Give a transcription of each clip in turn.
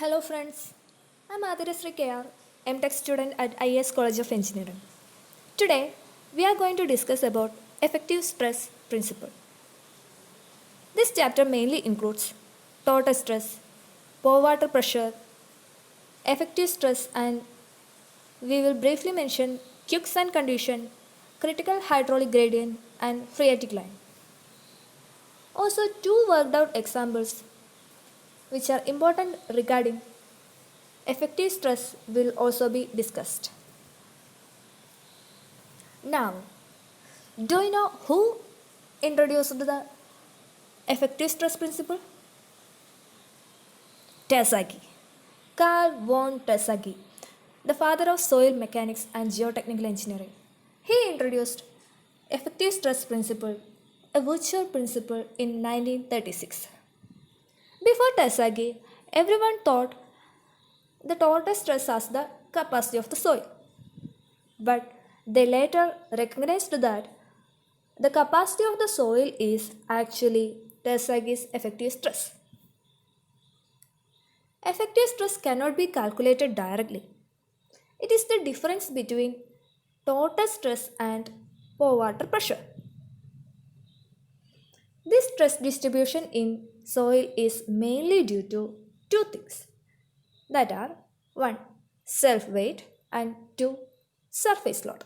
Hello friends, I'm Adhirasri KR, MTech student at IAS College of Engineering. Today, we are going to discuss about effective stress principle. This chapter mainly includes total stress, pore water pressure, effective stress, and we will briefly mention quicksand condition, critical hydraulic gradient, and phreatic line. Also, two worked out examples which are important regarding effective stress will also be discussed. Now, do you know who introduced the effective stress principle? Terzaghi. Carl von Terzaghi, the father of soil mechanics and geotechnical engineering. He introduced effective stress principle, a virtual principle in 1936. Before Terzaghi, everyone thought the total stress as the capacity of the soil. But they later recognized that the capacity of the soil is actually Terzaghi's effective stress. Effective stress cannot be calculated directly. It is the difference between total stress and pore water pressure. This stress distribution in soil is mainly due to two things, that are 1. Self weight and 2. Surface load.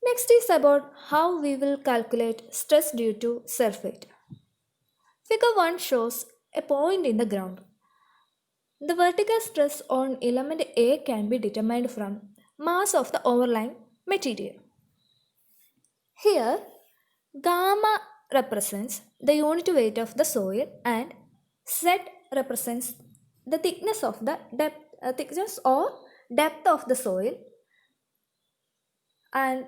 Next is about how we will calculate stress due to self weight. Figure 1 shows a point in the ground. The vertical stress on element A can be determined from mass of the overlying material. Here, gamma represents the unit weight of the soil and Z represents the thickness of the thickness or depth of the soil, and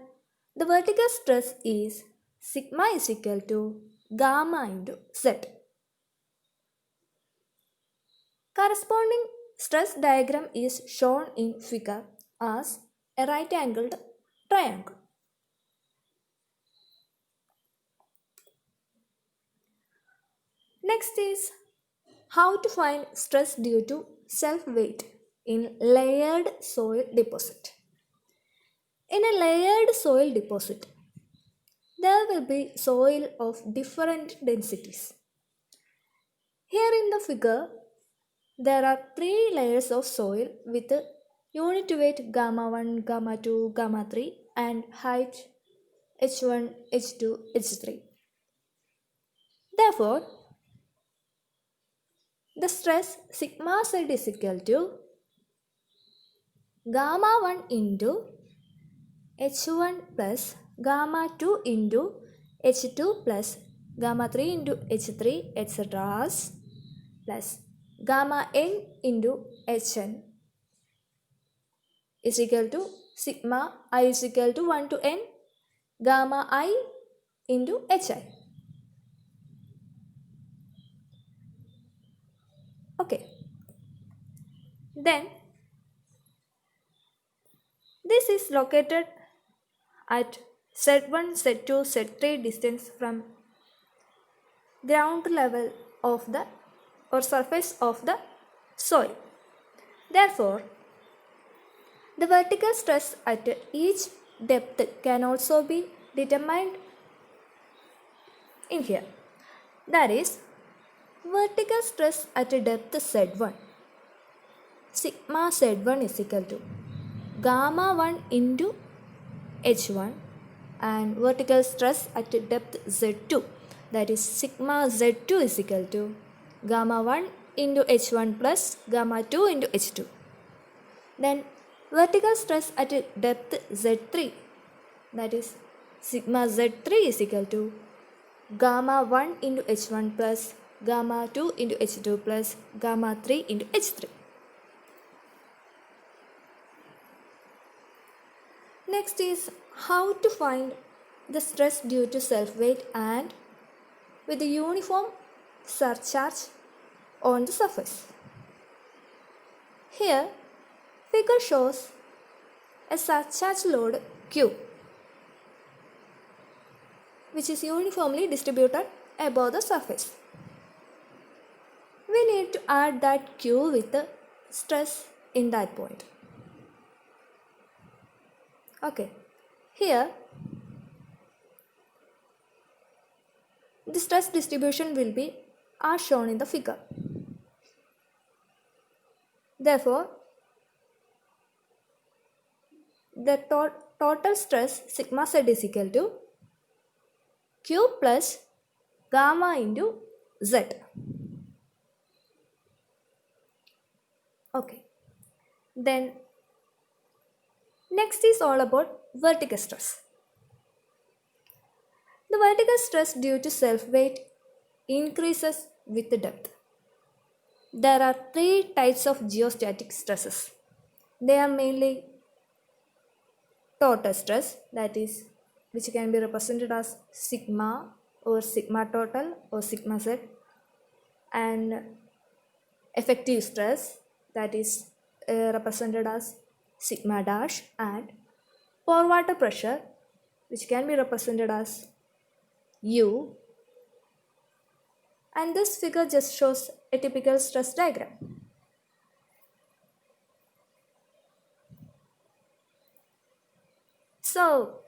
the vertical stress is sigma is equal to gamma into Z. Corresponding stress diagram is shown in figure as a right angled triangle. Next is how to find stress due to self weight in layered soil deposit. In a layered soil deposit, there will be soil of different densities. Here in the figure, there are 3 layers of soil with unit weight gamma 1, gamma 2, gamma 3 and height h1, h2, h3. Therefore, the stress sigma z is equal to gamma 1 into h1 plus gamma 2 into h2 plus gamma 3 into h3 etc. plus gamma n into hn is equal to sigma I is equal to 1 to n gamma I into hi. Okay. Then this is located at Z1, Z2, Z3 distance from ground level of the or surface of the soil. Therefore, the vertical stress at each depth can also be determined in here. That is, vertical stress at depth Z1, sigma Z1 is equal to gamma 1 into H1, and vertical stress at depth Z2, that is sigma Z2 is equal to gamma 1 into H1 plus gamma 2 into H2. Then vertical stress at depth Z3, that is sigma Z3 is equal to gamma 1 into H1 plus gamma 2 into H2 plus gamma 3 into H3. Next is how to find the stress due to self weight and with the uniform surcharge on the surface. Here, figure shows a surcharge load Q which is uniformly distributed above the surface. we need to add that Q with the stress in that point. Okay, here the stress distribution will be as shown in the figure. Therefore, the total stress sigma z is equal to Q plus gamma into Z. Okay. Then next is all about vertical stress. The vertical stress due to self-weight increases with the depth. There are three types of geostatic stresses. They are mainly total stress, that is, which can be represented as sigma or sigma total or sigma z, and effective stress, that is represented as sigma dash, and pore water pressure, which can be represented as U. And this figure just shows a typical stress diagram. So,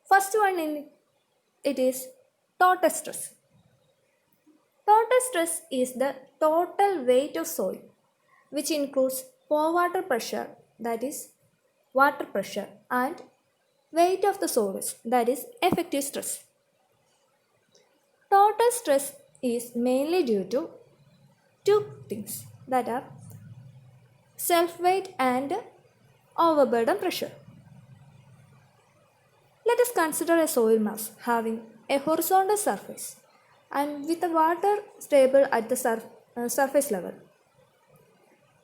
first one in it is total stress. Total stress is the total weight of soil, which includes pore water pressure, that is water pressure, and weight of the soils, that is effective stress. Total stress is mainly due to two things, that are self-weight and overburden pressure. Let us consider a soil mass having a horizontal surface and with the water stable at the surface level.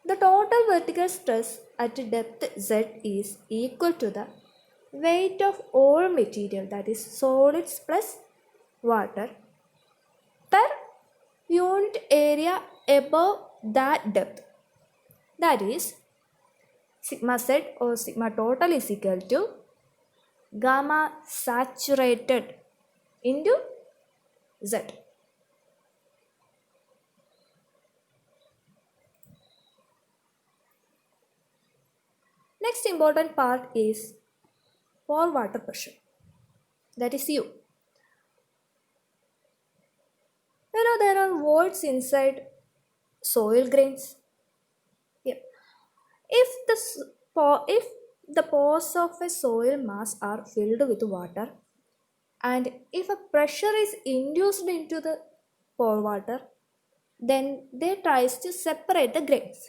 The total vertical stress at depth Z is equal to the weight of all material, that is solids plus water, per unit area above that depth. That is, sigma Z or sigma total is equal to gamma saturated into Z. Next important part is pore water pressure, that is U. There are voids inside soil grains. Yep. If the pores of a soil mass are filled with water, and if a pressure is induced into the pore water, then they tries to separate the grains.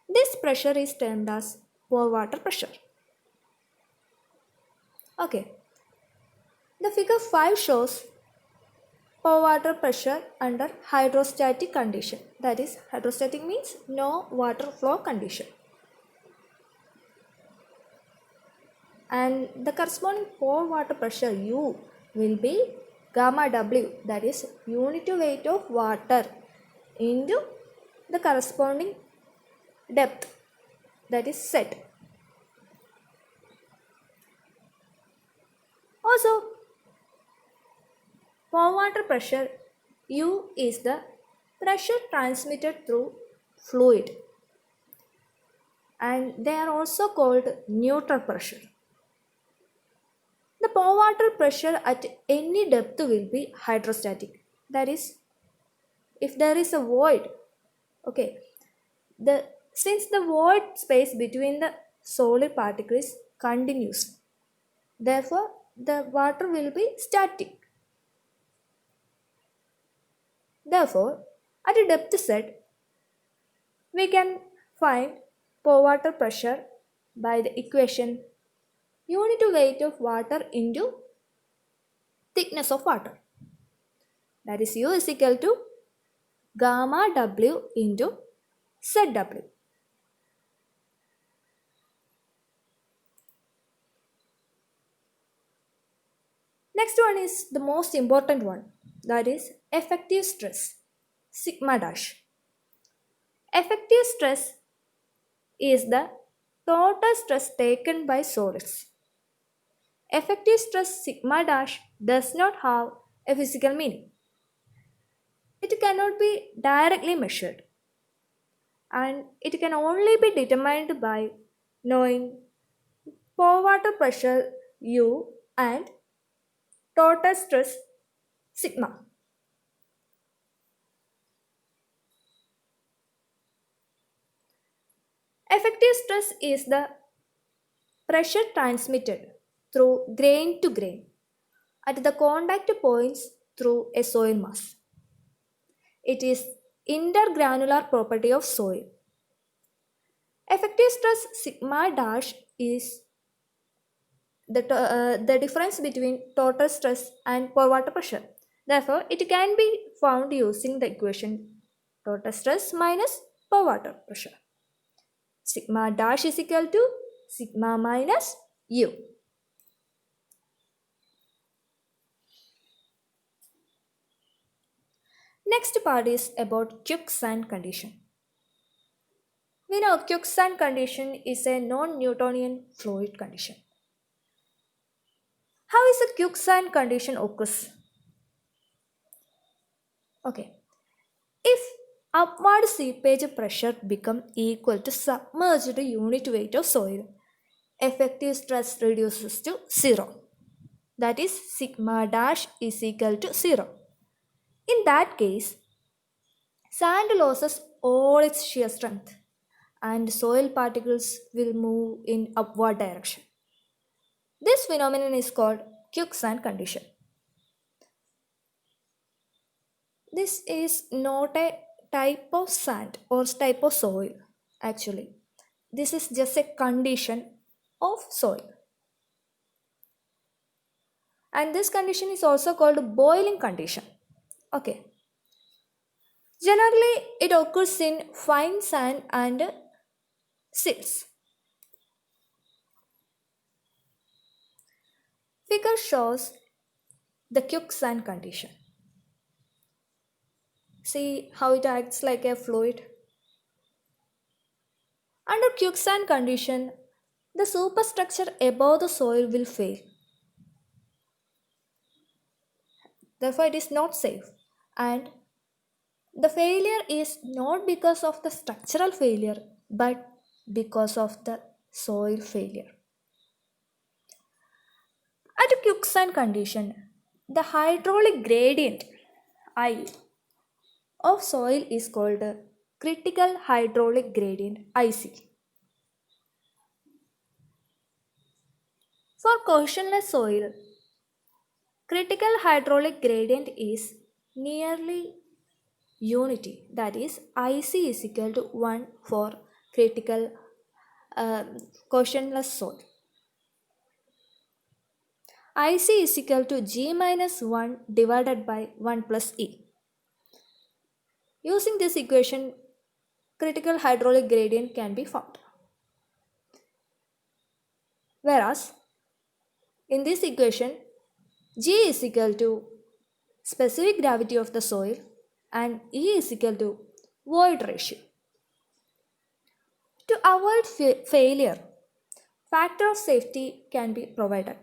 This pressure is termed as pore water pressure. Okay. The figure 5 shows pore water pressure under hydrostatic condition. That is, hydrostatic means no water flow condition. And the corresponding pore water pressure U will be gamma W, that is unit weight of water into the corresponding depth, that is Z. Also, pore water pressure U is the pressure transmitted through fluid, and they are also called neutral pressure. The pore water pressure at any depth will be hydrostatic. That is, if there is a void, okay, since the void space between the solid particles is continuous, therefore the water will be static. Therefore, at a depth Z, we can find pore water pressure by the equation unit weight of water into thickness of water. That is, U is equal to gamma W into ZW. Next one is the most important one, that is effective stress, sigma dash. Effective stress is the total stress taken by solids. Effective stress sigma dash does not have a physical meaning. It cannot be directly measured, and it can only be determined by knowing pore water pressure U and total stress sigma. Effective stress is the pressure transmitted through grain to grain at the contact points through a soil mass. It is intergranular property of soil. Effective stress sigma dash is the difference between total stress and pore water pressure. Therefore, it can be found using the equation total stress minus pore water pressure. Sigma dash is equal to sigma minus U. Next part is about quicksand condition. We know quicksand condition is a non-Newtonian fluid condition. How is a quicksand condition occurs? Okay. If upward seepage pressure become equal to submerged unit weight of soil, effective stress reduces to 0. That is sigma dash is equal to 0. In that case, sand loses all its shear strength and soil particles will move in upward direction. This phenomenon is called quicksand condition. This is not a type of sand or type of soil actually. This is just a condition of soil. And this condition is also called boiling condition. Okay. Generally, it occurs in fine sand and silts. Figure shows the quicksand condition. See how it acts like a fluid. Under quicksand condition, the superstructure above the soil will fail. Therefore, it is not safe. And the failure is not because of the structural failure, but because of the soil failure. At a quicksand condition, the hydraulic gradient I of soil is called critical hydraulic gradient IC. For cohesionless soil, critical hydraulic gradient is nearly unity, that is IC is equal to 1 for critical cohesionless soil. IC is equal to G minus 1 divided by 1 plus E. Using this equation, critical hydraulic gradient can be found. Whereas, in this equation, G is equal to specific gravity of the soil and E is equal to void ratio. To avoid failure, factor of safety can be provided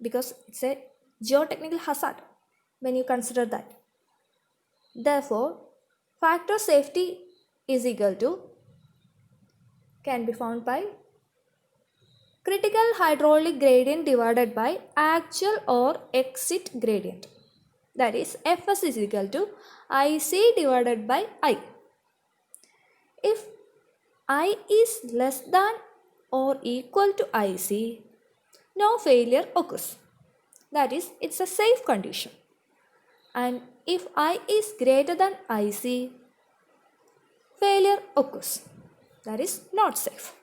because it's a geotechnical hazard when you consider that. Therefore, factor of safety is equal to can be found by critical hydraulic gradient divided by actual or exit gradient. That is Fs is equal to IC divided by I. If I is less than or equal to IC, no failure occurs. That is, it's a safe condition. And if I is greater than IC, failure occurs. That is not safe.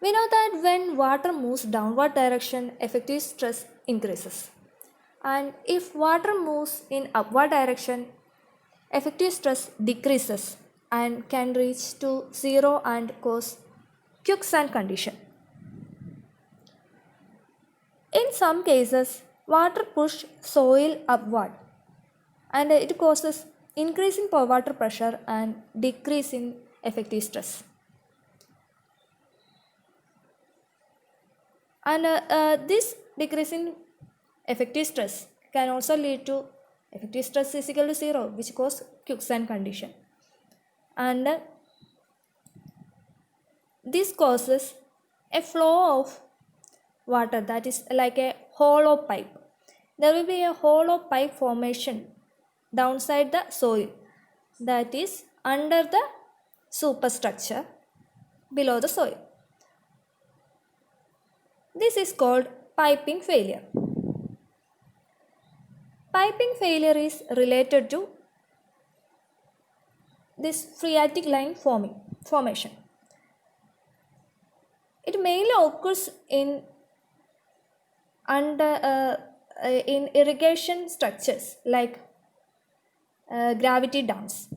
We know that when water moves downward direction, effective stress increases. And if water moves in upward direction, effective stress decreases and can reach to 0 and cause quicksand condition. In some cases, water pushes soil upward and it causes increase in pore water pressure and decrease in effective stress. And this decrease in effective stress can also lead to effective stress is equal to 0, which cause quicksand condition. And this causes a flow of water, that is like a hollow pipe. There will be a hollow pipe formation downside the soil, that is under the superstructure below the soil. This is called piping failure. Piping failure is related to this phreatic line formation. It mainly occurs in irrigation structures like gravity dams.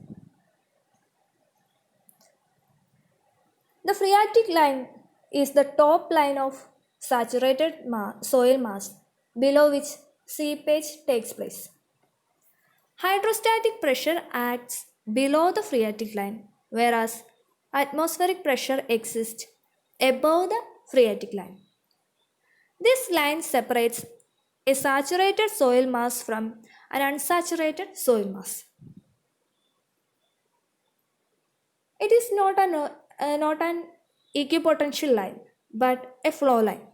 The phreatic line is the top line of saturated soil mass below which seepage takes place. Hydrostatic pressure acts below the phreatic line, whereas atmospheric pressure exists above the phreatic line. This line separates a saturated soil mass from an unsaturated soil mass. It is not an equipotential line, but a flow line.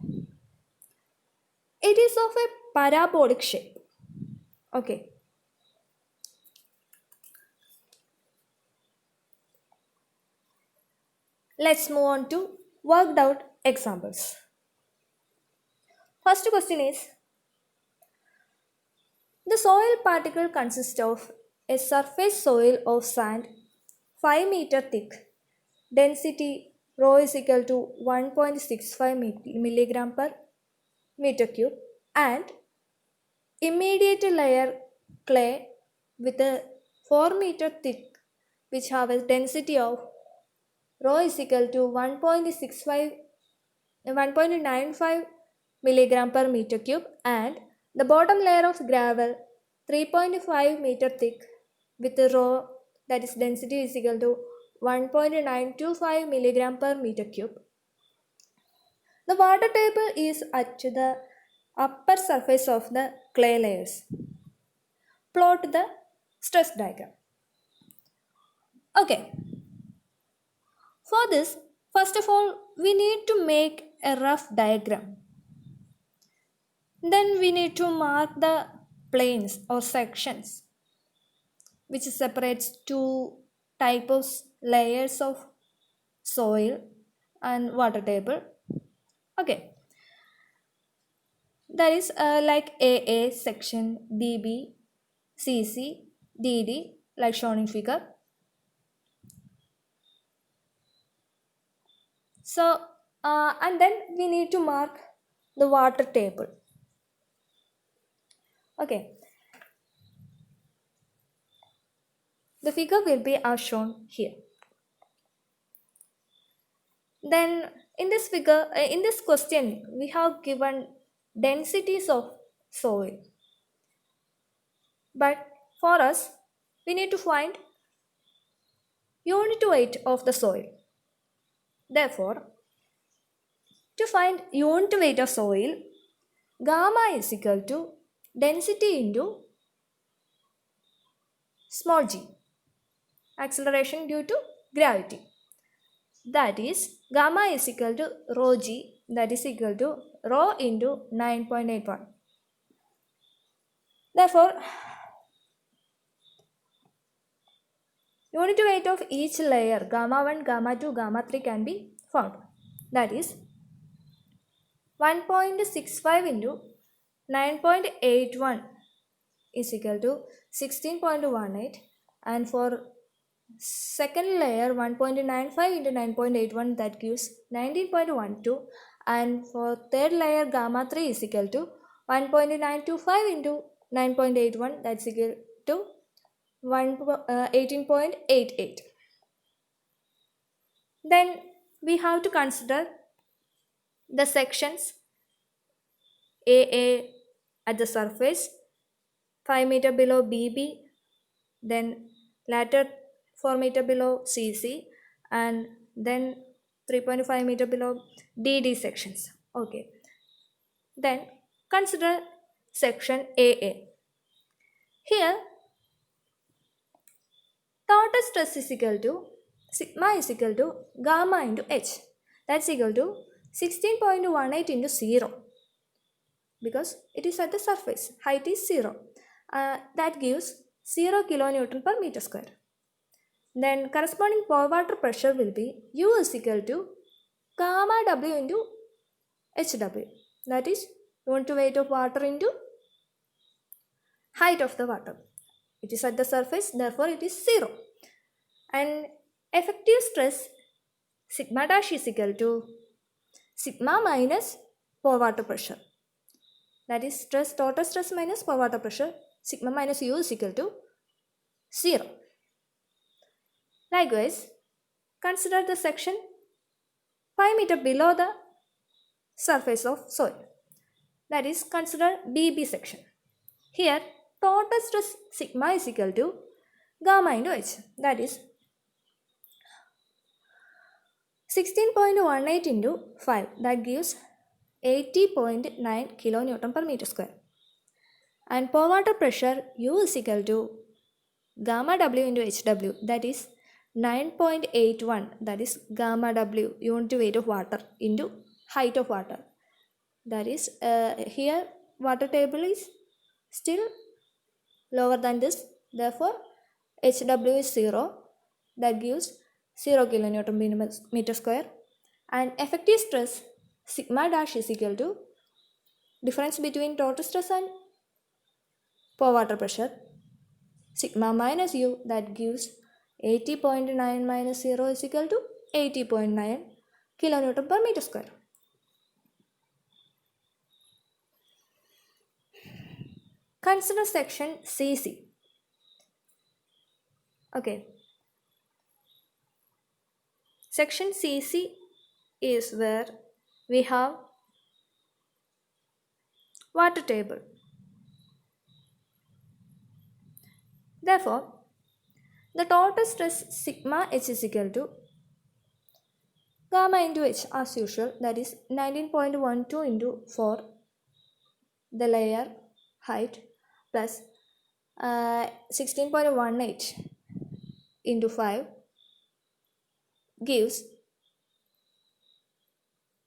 It is of a parabolic shape. Okay. Let's move on to worked out examples. First question is, the soil particle consists of a surface soil of sand 5 meter thick, density rho is equal to 1.65 milligram per meter cube, and immediate layer clay with a 4 meter thick, which have a density of rho is equal to 1.95 milligram per meter cube, and the bottom layer of gravel 3.5 meter thick with a rho, that is density is equal to 1.925 milligram per meter cube. The water table is at the upper surface of the clay layers. Plot the stress diagram. Okay. For this, first of all, we need to make a rough diagram. Then we need to mark the planes or sections which separates two types of layers of soil and water table. Okay. That is like AA section, BB, CC, DD, like shown in figure. So, and then we need to mark the water table. Okay. The figure will be as shown here. Then in this figure, in this question, we have given densities of soil. But for us, we need to find unit weight of the soil. Therefore, to find unit weight of soil, gamma is equal to density into small g, acceleration due to gravity. That is, gamma is equal to rho g, that is equal to rho into 9.81. Therefore, unit weight of each layer, gamma 1, gamma 2, gamma 3 can be found. That is 1.65 into 9.81 is equal to 16.18, and for second layer 1.95 into 9.81, that gives 19.12, and for third layer gamma 3 is equal to 1.925 into 9.81, that's equal to 18.88. Then we have to consider the sections AA at the surface, 5 meter below BB, then later 4 meter below CC, and then 3.5 meter below DD sections. Okay. Then consider section AA. Here, total stress is equal to sigma is equal to gamma into h. That's equal to 16.18 into 0 because it is at the surface. Height is 0. That gives 0 kilonewton per meter square. Then corresponding pore water pressure will be U is equal to gamma W into HW. That is unit weight of water into height of the water. It is at the surface, therefore it is 0. And effective stress sigma dash is equal to sigma minus pore water pressure. That is stress, total stress minus pore water pressure. Sigma minus U is equal to 0. Likewise, consider the section 5 meter below the surface of soil. That is, consider BB section. Here, total stress sigma is equal to gamma into h. That is 16.18 into 5. That gives 80.9 kilonewton per meter square. And pore water pressure U is equal to gamma W into HW. That is 9.81. That is gamma W, unit weight of water, into height of water. That is, here water table is still lower than this. Therefore, HW is 0. That gives 0 kilonewton per meter square. And effective stress sigma dash is equal to difference between total stress and pore water pressure. Sigma minus U, that gives 80.9 minus 0 is equal to 80.9 kilonewton per meter square. Consider section CC. Okay. Section CC is where we have water table. Therefore, the total stress sigma h is equal to gamma into h as usual, that is 19.12 into 4, the layer height, plus 16.18 into 5 gives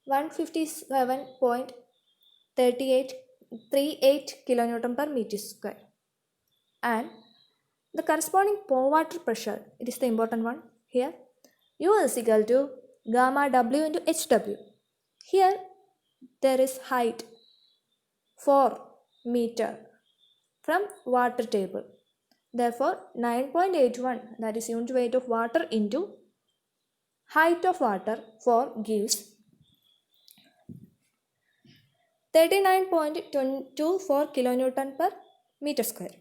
157.38 kilonewton per meter square. And the corresponding pore water pressure, it is the important one here, U is equal to gamma W into HW. Here there is height 4 meter from water table. Therefore 9.81, that is unit weight of water into height of water, 4 gives 39.24 kilonewton per meter square.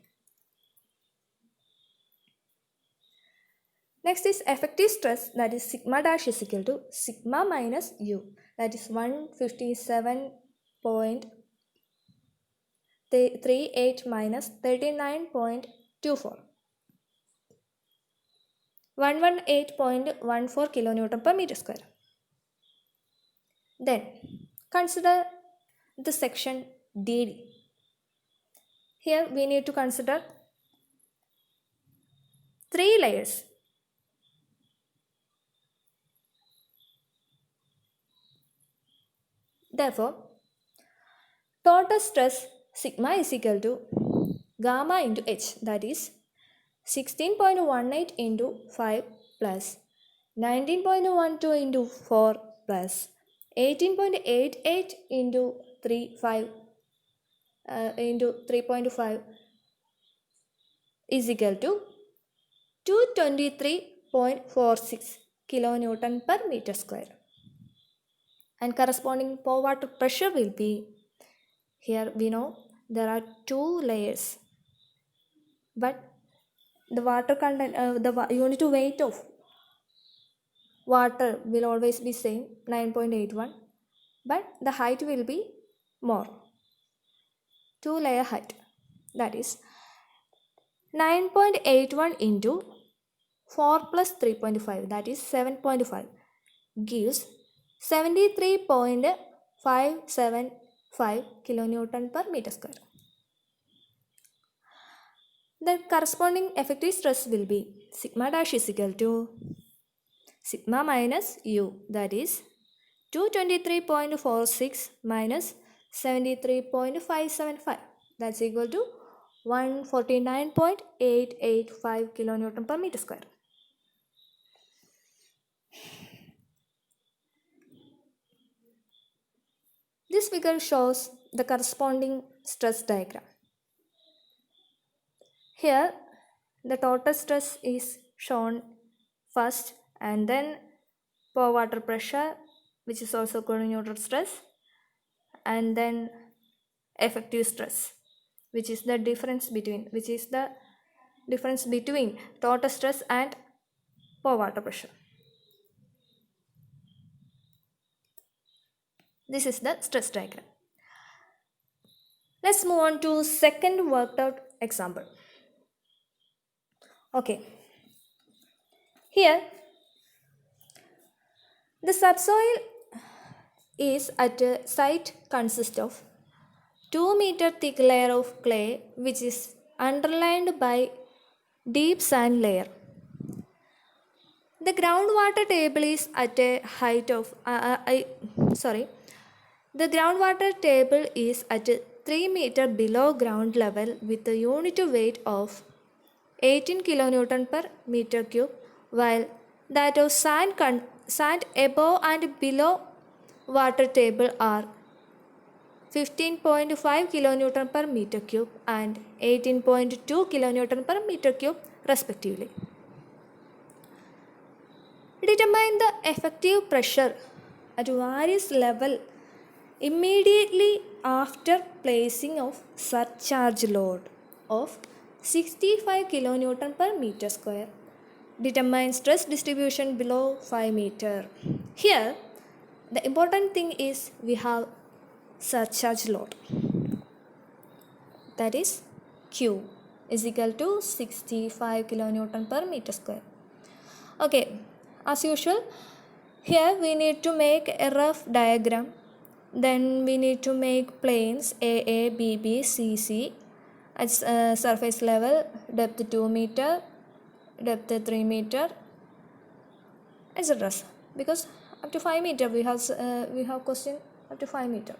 Next is effective stress, that is sigma dash is equal to sigma minus U, that is 157.38 minus 39.24. 118.14 kilonewton per meter square. Then consider the section DD. Here we need to consider 3 layers. Therefore, total stress sigma is equal to gamma into h, that is 16.18 into 5 plus 19.12 into 4 plus 18.88 into 5 into 3.5 is equal to 223.46 kilonewton per meter square. And corresponding pore water pressure will be, here we know there are 2 layers, but the water content, the unit weight of water will always be same, 9.81, but the height will be more, 2 layer height, that is 9.81 into 4 plus 3.5, that is 7.5, gives 73.575 kilonewton per meter square. The corresponding effective stress will be sigma dash is equal to sigma minus u, that is 223.46 minus 73.575, that's equal to 149.885 kilonewton per meter square. This figure shows the corresponding stress diagram. Here the total stress is shown first, and then pore water pressure, which is also called neutral stress, and then effective stress, which is the difference between total stress and pore water pressure. This is the stress diagram. Let's move on to second worked out example. Okay. Here the subsoil is at a site consists of 2 meter thick layer of clay, which is underlined by deep sand layer. The groundwater table is at a height of the groundwater table is at 3 meter below ground level with a unit weight of 18 kilonewton per meter cube, while that of sand above and below water table are 15.5 kilonewton per meter cube and 18.2 kilonewton per meter cube respectively. Determine the effective pressure at various level immediately after placing of surcharge load of 65 kilonewton per meter square. Determine stress distribution below 5 meter. Here the important thing is we have surcharge load, that is Q is equal to 65 kilonewton per meter square. Okay, as usual, here we need to make a rough diagram. Then we need to make planes AA, BB, CC at surface level, depth 2 meter, depth 3 meter, etc. Because up to 5 meter we have question up to 5 meter.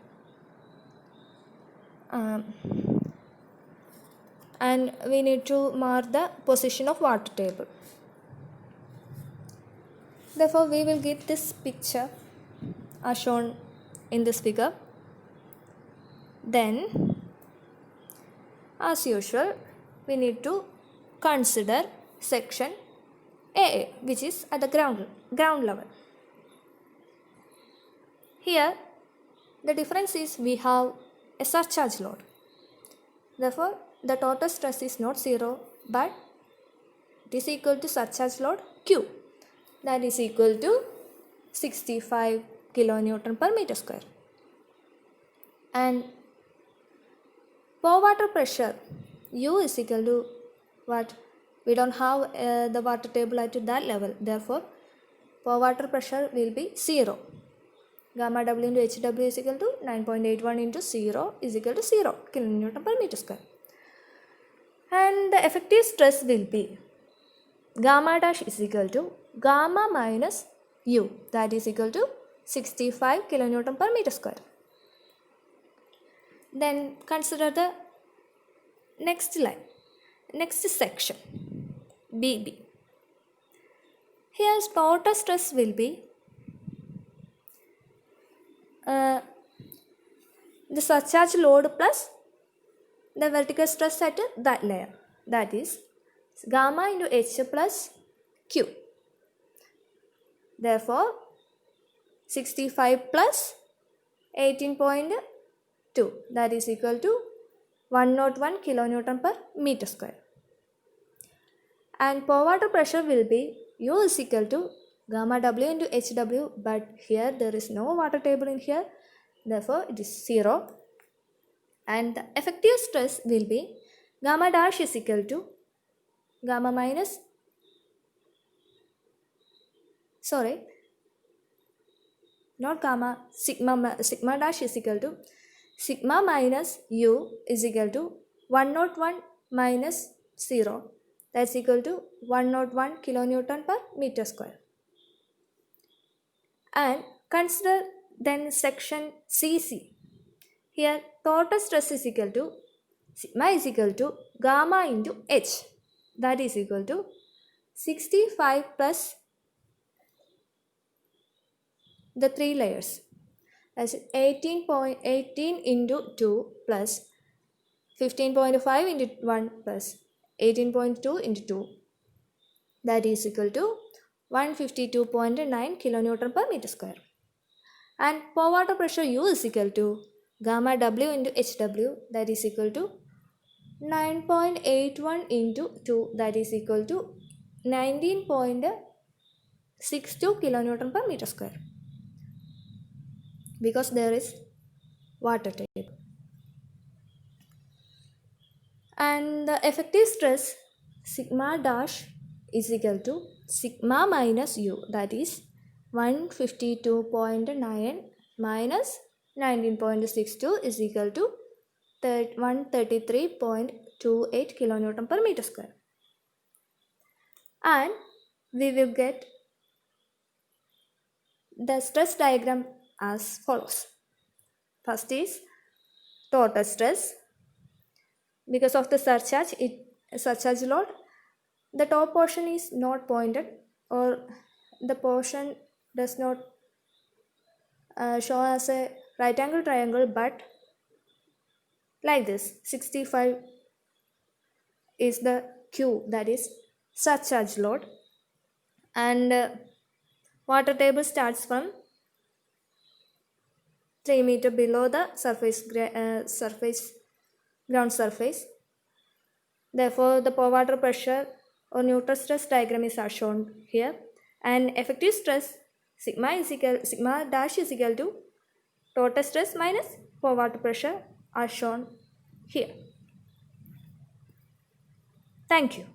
And we need to mark the position of water table. Therefore, we will get this picture as shown in this figure. Then, as usual, we need to consider section AA, which is at the ground level. Here, the difference is we have a surcharge load. Therefore, the total stress is not 0, but it is equal to surcharge load Q, that is equal to 65 kilonewton per meter square. And pore water pressure U is equal to what? We don't have the water table at that level. Therefore, pore water pressure will be 0. Gamma W into HW is equal to 9.81 into 0 is equal to 0 kilonewton per meter square. And the effective stress will be gamma dash is equal to gamma minus U, that is equal to 65 kilonewton per meter square. Then consider the next line, next section BB. Here total stress will be the surcharge load plus the vertical stress at that layer, that is gamma into H plus Q. Therefore, 65 plus 18.2, that is equal to 101 kilonewton per meter square. And pore water pressure will be U is equal to gamma W into HW, but here there is no water table in here, therefore it is 0. And the effective stress will be gamma dash is equal to gamma minus sigma dash is equal to sigma minus U is equal to 101 minus 0. That's equal to 101 kilonewton per meter square. And consider then section CC. Here total stress is equal to sigma is equal to gamma into H, that is equal to 65 plus the 3 layers, as 18.18 into 2 plus 15.5 into 1 plus 18.2 into 2, that is equal to 152.9 kilonewton per meter square. And pour water pressure U is equal to gamma W into HW, that is equal to 9.81 into 2, that is equal to 19.62 kilonewton per meter square, because there is water table. And the effective stress sigma dash is equal to sigma minus U, that is 152.9 minus 19.62 is equal to 133.28 kilonewton per meter square. And we will get the stress diagram as follows. First is total stress. Because of the surcharge load, the top portion is not pointed, or the portion does not show as a right angle triangle, but like this, 65 is the Q, that is surcharge load, and water table starts from 3 meter below the ground surface. Therefore, the pour water pressure or neutral stress diagram is as shown here, and effective stress sigma dash is equal to total stress minus pour water pressure as shown here. Thank you.